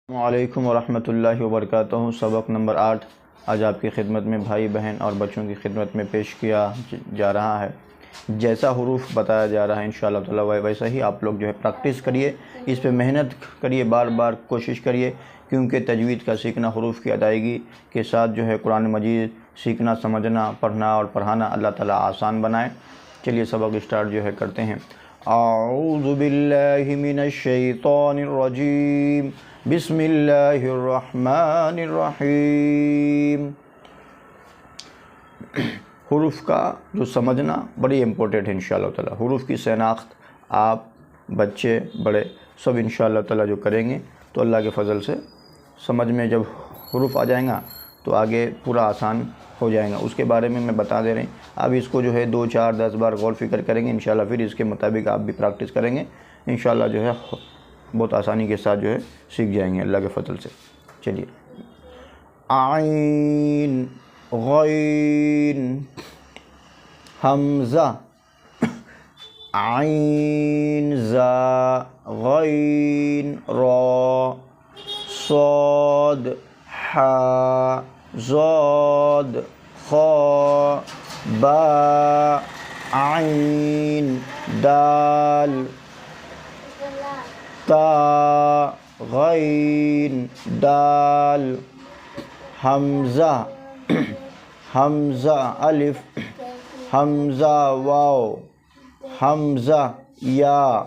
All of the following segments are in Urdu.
السلام علیکم ورحمۃ اللہ وبرکاتہ۔ سبق نمبر 8 آج آپ کی خدمت میں بھائی بہن اور بچوں کی خدمت میں پیش کیا جا رہا ہے۔ جیسا حروف بتایا جا رہا ہے انشاءاللہ تعالی ویسا ہی آپ لوگ جو ہے پریکٹس کریے، اس پہ محنت کریے، بار بار کوشش کریے، کیونکہ تجوید کا سیکھنا، حروف کی ادائیگی کے ساتھ جو ہے قرآن مجید سیکھنا، سمجھنا، پڑھنا اور پڑھانا اللہ تعالی آسان بنائے۔ چلیے سبق اسٹارٹ جو ہے کرتے ہیں۔ اعوذ باللہ من الشیطان الرجیم، بسم اللہ الرحمن الرحیم۔ حروف کا جو سمجھنا بڑی امپورٹنٹ ہے انشاءاللہ تعالی۔ حروف کی شناخت آپ بچے بڑے سب انشاءاللہ تعالی جو کریں گے تو اللہ کے فضل سے سمجھ میں جب حروف آ جائیں گا تو آگے پورا آسان ہو جائے گا۔ اس کے بارے میں بتا دے رہے ہیں، اب اس کو جو ہے 2 4 10 بار غور فکر کریں گے انشاءاللہ، پھر اس کے مطابق آپ بھی پریکٹس کریں گے انشاءاللہ، جو ہے بہت آسانی کے ساتھ جو ہے سیکھ جائیں گے اللہ کے فضل سے۔ چلیے، عین، غین، حمزہ، عین زا، غین را، صاد حا، ضاد خا، با، عین دال، تا، غین دال، حمزہ، حمزہ الف، حمزہ واو، حمزہ یا،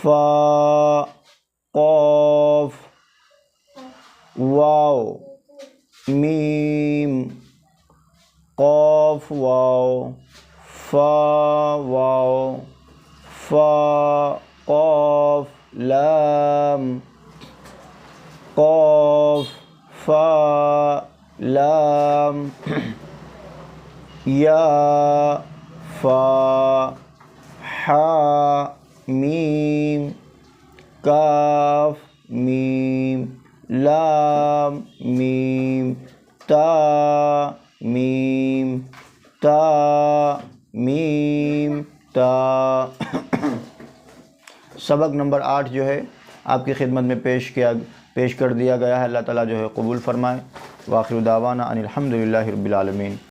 فا، قاف، واو، میم، قاف واو، فا واو، فا قاف، لام، قاف فا لام، یا، فا، حا، میم، کاف، میم، لام، میم، تا، میم، تا، میم، تا۔ سبق نمبر 8 جو ہے آپ کی خدمت میں پیش کر دیا گیا ہے۔ اللہ تعالیٰ جو ہے قبول فرمائے۔ وآخر دعوانا ان الحمد للہ رب العالمین۔